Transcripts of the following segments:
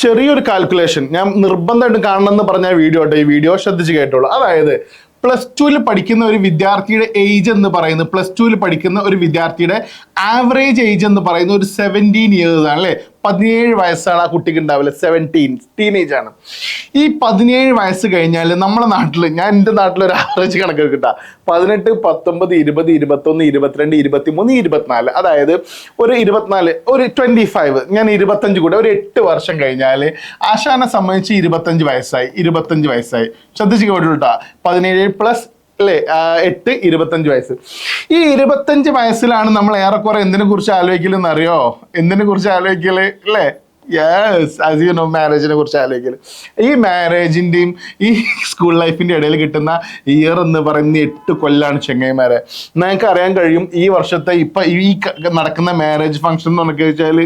ചെറിയൊരു കാൽക്കുലേഷൻ ഞാൻ നിർബന്ധമായിട്ട് കാണണമെന്ന് പറഞ്ഞ വീഡിയോ ഈ വീഡിയോ ശ്രദ്ധിച്ച് കേട്ടോളൂ. അതായത് +2 പഠിക്കുന്ന ഒരു വിദ്യാർത്ഥിയുടെ ഏജ് എന്ന് പറയുന്നത് +2 പഠിക്കുന്ന ഒരു വിദ്യാർത്ഥിയുടെ ആവറേജ് ഏജ് എന്ന് പറയുന്നത് ഒരു 17 ഇയേഴ്സ് ആണ് അല്ലേ. 17 വയസ്സാണ് ആ കുട്ടിക്ക് ഉണ്ടാവില്ല. 17 ടീനേജ് ആണ്. ഈ 17 വയസ്സ് കഴിഞ്ഞാൽ നമ്മുടെ നാട്ടിൽ, ഞാൻ എൻ്റെ നാട്ടിലൊരു ആവറേജ് കണക്ക് കിട്ടാം, 18, 19, 20, 21, 22, 23, 24, അതായത് ഒരു 24, ഒരു 25, ഞാൻ 25 കൂടെ ഒരു 8 വർഷം കഴിഞ്ഞാൽ ആശാനെ സംബന്ധിച്ച് 25 വയസ്സായി. ശ്രദ്ധിച്ച് കേട്ടോ, 17 പ്ലസ് അല്ലേ 8, 25 വയസ്സ്. ഈ 25 വയസ്സിലാണ് നമ്മൾ ഏറെക്കുറെ എന്തിനെ കുറിച്ച് ആലോചിക്കലെന്ന് അറിയോ? എന്തിനെ കുറിച്ച് ആലോചിക്കല് അല്ലേ? യെസ്, ആസ് യു നോ, മാരേജിനെ കുറിച്ച് ആലോചിക്കല്. ഈ മാരേജിന്റെയും ഈ സ്കൂൾ ലൈഫിന്റെ ഇടയിൽ കിട്ടുന്ന ഇയർ എന്ന് പറയുന്ന 8 കൊല്ലാണ് ചെങ്ങൈമാരെ. നിങ്ങൾക്ക് അറിയാൻ കഴിയും ഈ വർഷത്തെ ഈ നടക്കുന്ന മാരേജ് ഫംഗ്ഷൻ എന്ന് പറഞ്ഞൊക്കെ വെച്ചാല്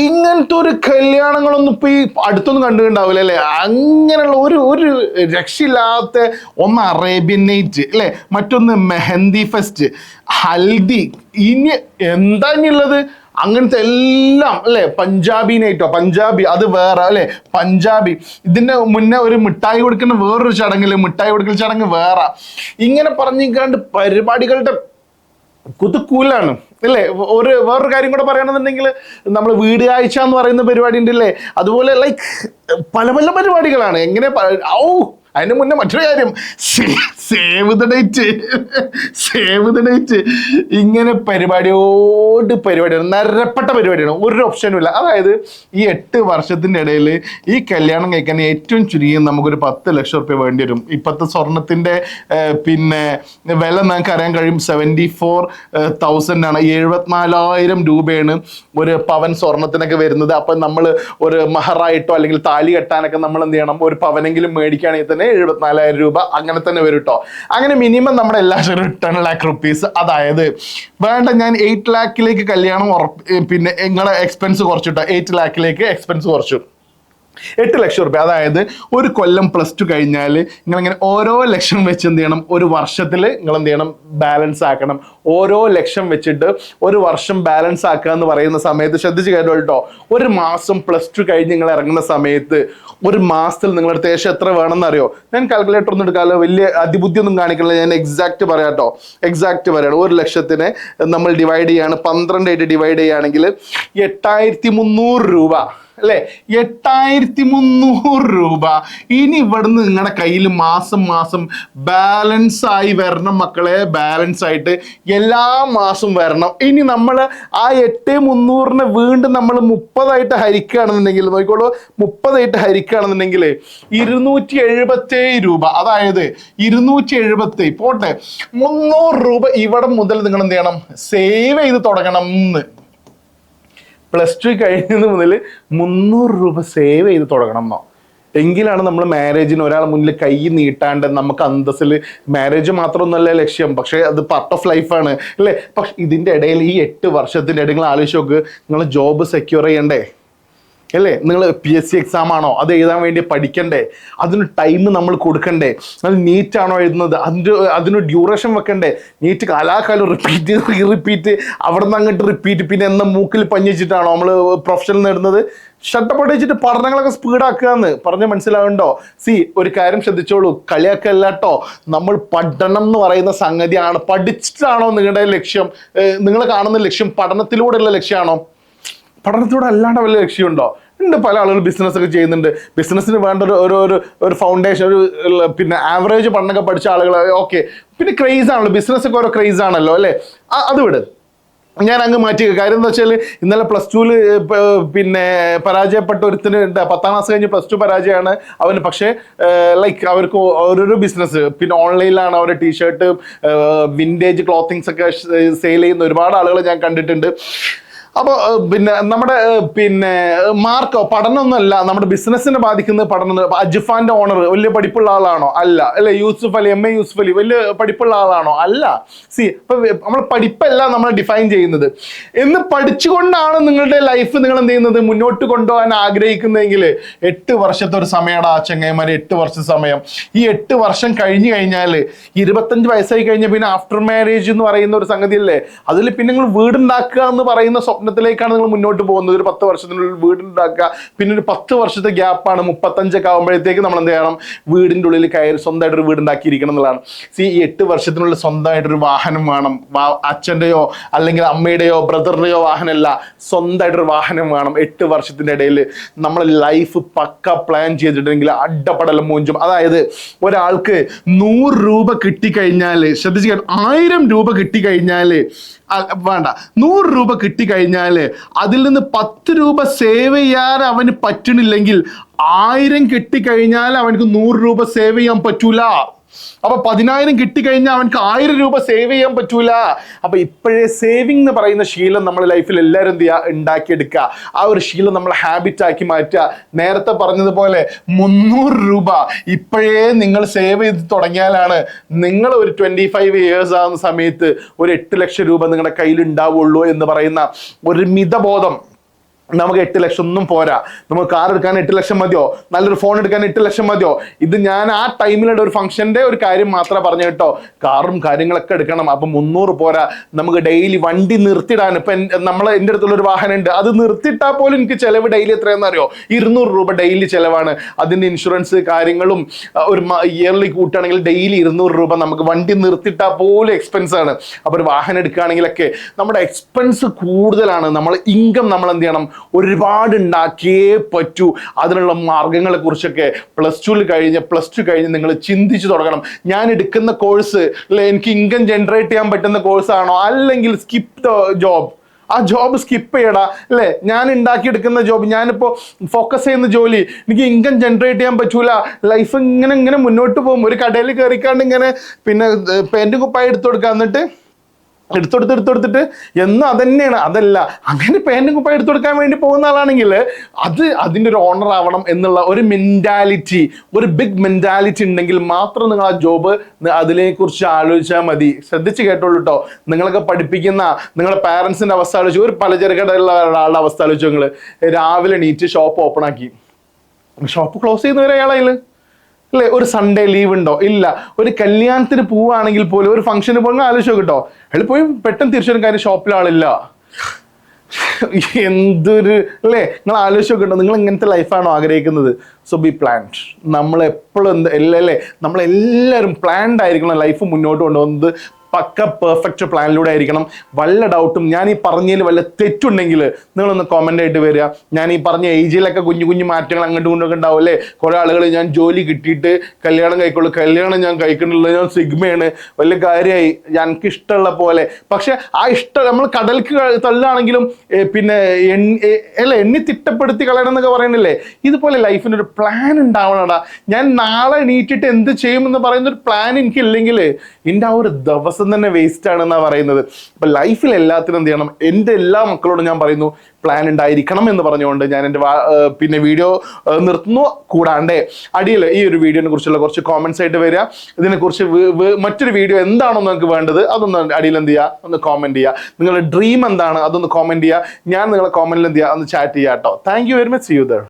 ഇങ്ങനത്തെ ഒരു കല്യാണങ്ങളൊന്നും ഇപ്പൊ ഈ അടുത്തൊന്നും കണ്ടുണ്ടാവില്ല അല്ലേ. അങ്ങനെയുള്ള ഒരു രക്ഷയില്ലാത്ത ഒന്ന് അറേബ്യൻ നൈറ്റ് അല്ലേ, മറ്റൊന്ന് മെഹന്തി ഫെസ്റ്റ്, ഹൽദി, ഇനി എന്താ ഇനിയുള്ളത് അങ്ങനത്തെ എല്ലാം അല്ലേ. പഞ്ചാബി അത് വേറെ അല്ലേ. പഞ്ചാബി, ഇതിന്റെ മുന്നേ ഒരു മിഠായി കൊടുക്കുന്ന വേറൊരു ചടങ്ങില്, മിഠായി കൊടുക്കൽ ചടങ്ങ് വേറെ. ഇങ്ങനെ പറഞ്ഞിക്കാണ്ട് പരിപാടികളുടെ കുതുക്കൂലാണ് അല്ലേ. വേറൊരു കാര്യം കൂടെ പറയണമെന്നുണ്ടെങ്കിൽ നമ്മൾ വീട് കാഴ്ച എന്ന് പറയുന്ന പരിപാടി ഉണ്ടല്ലേ, അതുപോലെ ലൈക്ക് പല പല പരിപാടികളാണ്. എങ്ങനെ അതിന് മുന്നേ മറ്റൊരു കാര്യം, സേവ് ദ ഡേറ്റ്. ഇങ്ങനെ പരിപാടിയാണ്, നരപ്പെട്ട പരിപാടിയാണ്, ഒരു ഓപ്ഷനും ഇല്ല. അതായത് ഈ 8 വർഷത്തിന്റെ ഇടയിൽ ഈ കല്യാണം കഴിക്കാൻ ഏറ്റവും ചുരുങ്ങിയ നമുക്കൊരു 10 ലക്ഷം റുപ്യ വേണ്ടി വരും. ഇപ്പോഴത്തെ സ്വർണത്തിന്റെ പിന്നെ വില നമുക്ക് അറിയാൻ കഴിയും, 74,000 ആണ്. 74,000 രൂപയാണ് ഒരു പവൻ സ്വർണത്തിനൊക്കെ വരുന്നത്. അപ്പൊ നമ്മൾ ഒരു മഹറായിട്ടോ അല്ലെങ്കിൽ താലി കെട്ടാനൊക്കെ നമ്മൾ എന്ത് ചെയ്യണം, ഒരു പവനെങ്കിലും മേടിക്കുകയാണെങ്കിൽ തന്നെ 74,000 രൂപ അങ്ങനെ തന്നെ വരും കേട്ടോ. അങ്ങനെ മിനിമം നമ്മുടെ എല്ലാ 10 lakh rupees. അതായത് വേണ്ട, ഞാൻ 8 lakhിലേക്ക് കല്യാണം പിന്നെ നിങ്ങളെ എക്സ്പെൻസ് കുറച്ചിട്ടോ, 8 lakhിലേക്ക് എക്സ്പെൻസ് കുറച്ചു. 8 ലക്ഷം റുപ്യ. അതായത് ഒരു കൊല്ലം +2 കഴിഞ്ഞാൽ നിങ്ങളിങ്ങനെ ഓരോ ലക്ഷം വെച്ച് എന്ത് ചെയ്യണം, ഒരു വർഷത്തിൽ നിങ്ങൾ എന്ത് ചെയ്യണം, ബാലൻസ് ആക്കണം. ഓരോ ലക്ഷം വെച്ചിട്ട് ഒരു വർഷം ബാലൻസ് ആക്കുക എന്ന് പറയുന്ന സമയത്ത് ശ്രദ്ധിച്ച് കേട്ടോ, ഒരു മാസം +2 കഴിഞ്ഞ് നിങ്ങൾ ഇറങ്ങുന്ന സമയത്ത് ഒരു മാസത്തിൽ നിങ്ങളുടെ ശേഷം എത്ര വേണമെന്ന് അറിയോ? ഞാൻ കാൽക്കുലേറ്റർ ഒന്നും എടുക്കാമല്ലോ, വലിയ അതിബുദ്ധി ഒന്നും കാണിക്കണില്ല, ഞാൻ എക്സാക്ട് പറയാം കേട്ടോ. ഒരു ലക്ഷത്തിനെ നമ്മൾ ഡിവൈഡ് ചെയ്യാണ്, 12 ആയിട്ട് ഡിവൈഡ് ചെയ്യുകയാണെങ്കിൽ 8,300 രൂപ അല്ലെ. 8,300 രൂപ ഇനി ഇവിടുന്ന് നിങ്ങളുടെ കയ്യിൽ മാസം ബാലൻസ് ആയി വരണം മക്കളെ. ബാലൻസ് ആയിട്ട് എല്ലാ മാസവും വരണം. ഇനി നമ്മൾ ആ 8,300 വീണ്ടും നമ്മൾ 30 ഹരിക്കുകയാണെന്നുണ്ടെങ്കിൽ, നോക്കിക്കോളൂ, 30 ഹരിക്കുകയാണെന്നുണ്ടെങ്കിൽ 277 രൂപ. അതായത് 277 പോട്ടെ, 300 രൂപ ഇവിടെ മുതൽ നിങ്ങൾ എന്ത് ചെയ്യണം, സേവ് ചെയ്ത് തുടങ്ങണം എന്ന്. +2 കഴിയുന്നത് മുതൽ 300 രൂപ സേവ് ചെയ്ത് തുടങ്ങണം എന്നോ. എങ്കിലാണ് നമ്മൾ മാരേജിന് ഒരാളെ മുന്നിൽ കൈ നീട്ടാണ്ട് നമുക്ക് അന്തസ്സിൽ, മാരേജ് മാത്രമൊന്നുമല്ല ലക്ഷ്യം, പക്ഷേ അത് പാർട്ട് ഓഫ് ലൈഫാണ് അല്ലേ. പക്ഷെ ഇതിൻ്റെ ഇടയിൽ ഈ 8 വർഷത്തിൻ്റെ ഇടയിൽ നിങ്ങൾ ആലോചിച്ച് നോക്ക്, നിങ്ങൾ ജോബ് സെക്യൂർ ചെയ്യണ്ടേ അല്ലേ. നിങ്ങൾ PSC എക്സാം ആണോ, അത് എഴുതാൻ വേണ്ടി പഠിക്കണ്ടേ, അതിന് ടൈം നമ്മൾ കൊടുക്കണ്ടേ. അത് നീറ്റ് ആണോ എഴുതുന്നത്, അതിന് ഡ്യൂറേഷൻ വെക്കണ്ടേ. നീറ്റ് കാലാകാലം റിപ്പീറ്റ് അവിടെ നിന്ന് അങ്ങോട്ട് റിപ്പീറ്റ്, പിന്നെ എന്ന മൂക്കിൽ പഞ്ഞിച്ചിട്ടാണോ നമ്മൾ പ്രൊഫഷണൽ നേടുന്നത്? ഷട്ടപ്പെട്ട് വെച്ചിട്ട് പഠനങ്ങളൊക്കെ സ്പീഡാക്കുക എന്ന് പറഞ്ഞ് മനസ്സിലാവുന്നുണ്ടോ? ഒരു കാര്യം ശ്രദ്ധിച്ചോളൂ, കളിയൊക്കെ അല്ലാട്ടോ, നമ്മൾ പഠനം എന്ന് പറയുന്ന സംഗതിയാണ്. പഠിച്ചിട്ടാണോ നിങ്ങളുടെ ലക്ഷ്യം, നിങ്ങൾ കാണുന്ന ലക്ഷ്യം പഠനത്തിലൂടെയുള്ള ലക്ഷ്യമാണോ? പഠനത്തിലൂടെ അല്ലാണ്ട് വല്ല ലക്ഷ്യമുണ്ടോ? ഉണ്ട്. പല ആളുകൾ ബിസിനസ് ഒക്കെ ചെയ്യുന്നുണ്ട്. ബിസിനസ്സിന് വേണ്ട ഒരു ഫൗണ്ടേഷൻ, പിന്നെ ആവറേജ് പഠനമൊക്കെ പഠിച്ച ആളുകൾ ഓക്കെ. പിന്നെ ക്രേസ് ആണല്ലോ, ബിസിനസ് ഒക്കെ ഓരോ ക്രേസ് ആണല്ലോ അല്ലേ. അത് വിട്, ഞാൻ അങ്ങ് മാറ്റി. കാര്യം എന്താ വെച്ചാൽ ഇന്നലെ +2 പിന്നെ പരാജയപ്പെട്ട ഒരുത്തിന് 10ാം ക്ലാസ് കഴിഞ്ഞ് +2 പരാജയമാണ് അവന്. പക്ഷേ ലൈക്ക് അവർക്ക് ഓരോരോ ബിസിനസ്, പിന്നെ ഓൺലൈനിലാണ് അവരുടെ ടീഷർട്ട്, വിൻറ്റേജ് ക്ലോത്തിങ്സ് ഒക്കെ സെയിൽ ചെയ്യുന്ന ഒരുപാട് ആളുകൾ ഞാൻ കണ്ടിട്ടുണ്ട്. അപ്പോൾ പിന്നെ നമ്മുടെ പിന്നെ മാർക്ക് പഠനമൊന്നുമല്ല നമ്മുടെ ബിസിനസ്സിനെ ബാധിക്കുന്നത്. പഠനം അജ്ഫാന്റെ ഓണർ വലിയ പഠിപ്പുള്ള ആളാണോ? അല്ല. അല്ലെ യൂസുഫ് അലി, MA യൂസുഫ് അലി വലിയ പഠിപ്പുള്ള ആളാണോ? അല്ല. ഇപ്പൊ നമ്മൾ പഠിപ്പല്ല നമ്മൾ ഡിഫൈൻ ചെയ്യുന്നത്. എന്ന് പഠിച്ചുകൊണ്ടാണ് നിങ്ങളുടെ ലൈഫ് നിങ്ങൾ എന്ത് ചെയ്യുന്നത്, മുന്നോട്ട് കൊണ്ടുപോകാൻ ആഗ്രഹിക്കുന്നതെങ്കിൽ 8 വർഷത്തെ ഒരു സമയമാണ് ആ ചെങ്ങൈമാര്. 8 വർഷ സമയം. ഈ 8 വർഷം കഴിഞ്ഞു കഴിഞ്ഞാൽ 25 വയസ്സായി കഴിഞ്ഞാൽ പിന്നെ ആഫ്റ്റർ മാരേജ് എന്ന് പറയുന്ന ഒരു സംഗതി അല്ലേ, അതിൽ പിന്നെ നിങ്ങൾ വീടുണ്ടാക്കുക എന്ന് പറയുന്ന സ്വപ്നം സ്വപ്നത്തിലേക്കാണ് നിങ്ങൾ മുന്നോട്ട് പോകുന്നത്. ഒരു 10 വർഷത്തിനുള്ളിൽ വീടുണ്ടാക്കുക, പിന്നെ ഒരു 10 വർഷത്തെ ഗ്യാപ്പാണ്, 35 ആകുമ്പോഴത്തേക്ക് നമ്മൾ എന്ത് ചെയ്യണം, വീടിൻ്റെ ഉള്ളിൽ കയറി സ്വന്തമായിട്ടൊരു വീടുണ്ടാക്കിയിരിക്കണം എന്നുള്ളതാണ്. ഈ 8 വർഷത്തിനുള്ളിൽ സ്വന്തമായിട്ടൊരു വാഹനം വേണം. അച്ഛൻ്റെയോ അല്ലെങ്കിൽ അമ്മയുടെയോ ബ്രദറിൻ്റെയോ വാഹനമല്ല, സ്വന്തമായിട്ടൊരു വാഹനം വേണം. 8 വർഷത്തിൻ്റെ ഇടയിൽ നമ്മൾ ലൈഫ് പക്ക പ്ലാൻ ചെയ്തിട്ടുണ്ടെങ്കിൽ അഡപ്പടലം മൂഞ്ചും. അതായത് ഒരാൾക്ക് 100 രൂപ കിട്ടിക്കഴിഞ്ഞാൽ, ശ്രദ്ധിച്ച് 1000 രൂപ കിട്ടിക്കഴിഞ്ഞാൽ വേണ്ട, 100 രൂപ കിട്ടിക്കഴിഞ്ഞാൽ അതിൽ നിന്ന് 10 രൂപ സേവ് ചെയ്യാൻ അവന് പറ്റണില്ലെങ്കിൽ 1000 കിട്ടിക്കഴിഞ്ഞാൽ അവനക്ക് 100 രൂപ സേവ് ചെയ്യാൻ പറ്റൂല. അപ്പൊ 10,000 കിട്ടിക്കഴിഞ്ഞാൽ അവനക്ക് 1000 രൂപ സേവ് ചെയ്യാൻ പറ്റൂല. അപ്പൊ ഇപ്പോഴേ സേവിങ് എന്ന് പറയുന്ന ശീലം നമ്മുടെ ലൈഫിൽ എല്ലാവരും എന്ത് ചെയ്യുക, ഉണ്ടാക്കിയെടുക്കുക. ആ ഒരു ശീലം നമ്മൾ ഹാബിറ്റ് ആക്കി മാറ്റുക. നേരത്തെ പറഞ്ഞതുപോലെ 300 രൂപ ഇപ്പോഴേ നിങ്ങൾ സേവ് ചെയ്ത് തുടങ്ങിയാലാണ് നിങ്ങൾ ഒരു 25 ഇയേഴ്സ് ആകുന്ന സമയത്ത് ഒരു 8 ലക്ഷം രൂപ നിങ്ങളുടെ കയ്യിൽ ഉണ്ടാവുള്ളൂ എന്ന് പറയുന്ന ഒരു മിതബോധം. നമുക്ക് 8 ലക്ഷം ഒന്നും പോരാ. നമുക്ക് കാർ എടുക്കാൻ 8 ലക്ഷം മതിയോ, നല്ലൊരു ഫോൺ എടുക്കാൻ 8 ലക്ഷം മതിയോ? ഇത് ഞാൻ ആ ടൈമിലുള്ള ഒരു ഫംഗ്ഷന്റെ ഒരു കാര്യം മാത്രമേ പറഞ്ഞു കേട്ടോ. കാറും കാര്യങ്ങളൊക്കെ എടുക്കണം. അപ്പൊ 300 പോരാ. നമുക്ക് ഡെയിലി വണ്ടി നിർത്തിയിടാൻ, ഇപ്പൊ എൻ്റെ അടുത്തുള്ള ഒരു വാഹനം ഉണ്ട്, അത് നിർത്തിയിട്ടാൽ പോലും എനിക്ക് ചെലവ് ഡെയിലി എത്രയാണെന്ന് അറിയോ? 200 രൂപ ഡെയിലി ചെലവാണ്. അതിന്റെ ഇൻഷുറൻസ് കാര്യങ്ങളും ഒരു ഇയർലി കൂട്ടുകയാണെങ്കിൽ ഡെയിലി 200 രൂപ നമുക്ക് വണ്ടി നിർത്തിയിട്ടാൽ പോലും എക്സ്പെൻസ് ആണ്. അപ്പൊ ഒരു വാഹനം എടുക്കുകയാണെങ്കിലൊക്കെ നമ്മുടെ എക്സ്പെൻസ് കൂടുതലാണ്. നമ്മൾ ഇൻകം നമ്മൾ എന്ത് ചെയ്യണം, ഒരുപാട് ഉണ്ടാക്കിയേ പറ്റൂ. അതിനുള്ള മാർഗങ്ങളെ കുറിച്ചൊക്കെ പ്ലസ് ടു കഴിഞ്ഞ് നിങ്ങൾ ചിന്തിച്ചു തുടങ്ങണം. ഞാൻ എടുക്കുന്ന കോഴ്സ് അല്ലെ എനിക്ക് ഇൻകം ജനറേറ്റ് ചെയ്യാൻ പറ്റുന്ന കോഴ്സാണോ, അല്ലെങ്കിൽ സ്കിപ്പ് ദ ജോബ്, ആ ജോബ് സ്കിപ്പ് ചെയ്യടാ അല്ലേ. ഞാൻ ഉണ്ടാക്കിയെടുക്കുന്ന ജോബ്, ഞാനിപ്പോൾ ഫോക്കസ് ചെയ്യുന്ന ജോലി എനിക്ക് ഇൻകം ജനറേറ്റ് ചെയ്യാൻ പറ്റൂല. ലൈഫ് ഇങ്ങനെ മുന്നോട്ട് പോകും. ഒരു കടയിൽ കയറിക്കാണ്ട് ഇങ്ങനെ പിന്നെ പാൻറ്റും കുപ്പായി എടുത്തു കൊടുക്കുക, എന്നിട്ട് എടുത്തെടുത്തിട്ട് എന്നും അതന്നെയാണ്. അതല്ല, അങ്ങനെ പാൻറ്റും കുപ്പായി എടുത്തു കൊടുക്കാൻ വേണ്ടി പോകുന്ന ആളാണെങ്കിൽ അതിൻ്റെ ഒരു ഓണർ ആവണം എന്നുള്ള ഒരു മെൻറ്റാലിറ്റി, ഒരു ബിഗ് മെൻറ്റാലിറ്റി ഉണ്ടെങ്കിൽ മാത്രം നിങ്ങൾ ആ ജോബ് അതിനെക്കുറിച്ച് ആലോചിച്ചാൽ മതി. ശ്രദ്ധിച്ച് കേട്ടോളൂ കേട്ടോ. നിങ്ങളൊക്കെ പഠിപ്പിക്കുന്ന നിങ്ങളുടെ പാരൻസിൻ്റെ അവസ്ഥ ആലോചിച്ചു, ഒരു പലചരക്കടയിലുള്ള ഒരാളുടെ അവസ്ഥ ആലോചിച്ചു. നിങ്ങൾ രാവിലെ എണീറ്റ് ഷോപ്പ് ഓപ്പൺ ആക്കി, ഷോപ്പ് ക്ലോസ് ചെയ്യുന്നവരെ അയാളതിൽ അല്ലേ. ഒരു സൺഡേ ലീവ് ഉണ്ടോ? ഇല്ല. ഒരു കല്യാണത്തിന് പോവുകയാണെങ്കിൽ പോലും, ഒരു ഫംഗ്ഷന് പോകുന്ന ആലോചിച്ചോ കേട്ടോ, അയാൾ പോയി പെട്ടെന്ന് തിരിച്ചൊരു കാര്യം, ഷോപ്പിൽ ആളില്ല. എന്തൊരു അല്ലേ. നിങ്ങൾ ആലോചിച്ച് നോക്കട്ടോ, നിങ്ങൾ ഇങ്ങനത്തെ ലൈഫാണോ ആഗ്രഹിക്കുന്നത്? So B planned. നമ്മളെപ്പോഴും അല്ലേ, നമ്മളെല്ലാവരും പ്ലാൻഡ് ആയിരിക്കണം ലൈഫ് മുന്നോട്ട് കൊണ്ടുപോകുന്നത്. പക്ക പെർഫെക്റ്റ് പ്ലാനിലൂടെ ആയിരിക്കണം. വല്ല ഡൗട്ടും ഞാൻ ഈ പറഞ്ഞതിൽ വല്ല തെറ്റുണ്ടെങ്കിൽ നിങ്ങളൊന്ന് കോമൻ്റ് ആയിട്ട് വരിക. ഞാൻ ഈ പറഞ്ഞ ഏജിലൊക്കെ കുഞ്ഞു മാറ്റങ്ങൾ അങ്ങോട്ടും ഇങ്ങോട്ടൊക്കെ ഉണ്ടാവും അല്ലേ. കുറേ ആളുകൾ ഞാൻ ജോലി കിട്ടിയിട്ട് കല്യാണം കഴിക്കുള്ളൂ, കല്യാണം ഞാൻ കഴിക്കണില്ല, ഞാൻ സിഗ്മയാണ്, വലിയ കാര്യമായി, എനിക്ക് ഇഷ്ടമുള്ള പോലെ. പക്ഷെ ആ ഇഷ്ടം നമ്മൾ കടൽക്ക് തള്ളുകയാണെങ്കിലും പിന്നെ എണ്ണി തിട്ടപ്പെടുത്തി കളയണം എന്നൊക്കെ പറയണില്ലേ. ഇതുപോലെ ലൈഫിനൊരു പ്ലാൻ ഉണ്ടാവണടാ. ഞാൻ നാളെ എണീറ്റിട്ട് എന്ത് ചെയ്യുമെന്ന് പറയുന്നൊരു പ്ലാൻ എനിക്കില്ലെങ്കിൽ എൻ്റെ ആ ഒരു ദിവസം തന്നെ വേസ്റ്റ് ആണെന്നാണ് പറയുന്നത്. അപ്പൊ ലൈഫിൽ എല്ലാത്തിനും എന്ത് ചെയ്യണം, എൻ്റെ എല്ലാ മക്കളോടും ഞാൻ പറയുന്നു, പ്ലാൻ ഉണ്ടായിരിക്കണം എന്ന് പറഞ്ഞുകൊണ്ട് ഞാൻ എൻ്റെ പിന്നെ വീഡിയോ നിർത്തുന്നു. കൂടാണ്ട് അടിയിൽ ഈ ഒരു വീഡിയോനെ കുറിച്ചുള്ള കുറച്ച് കോമൻസ് ആയിട്ട് വരിക. ഇതിനെക്കുറിച്ച് മറ്റൊരു വീഡിയോ എന്താണോ നിങ്ങൾക്ക് വേണ്ടത് അതൊന്ന് അടിയിൽ എന്ത് ചെയ്യുക, ഒന്ന് കോമെന്റ് ചെയ്യുക. നിങ്ങളുടെ ഡ്രീം എന്താണ് അതൊന്ന് കോമെന്റ് ചെയ്യുക. ഞാൻ നിങ്ങളെ കോമെന്റിൽ എന്ത് ചെയ്യുക, ഒന്ന് ചാറ്റ് ചെയ്യാം കേട്ടോ. Thank you very much. See you there.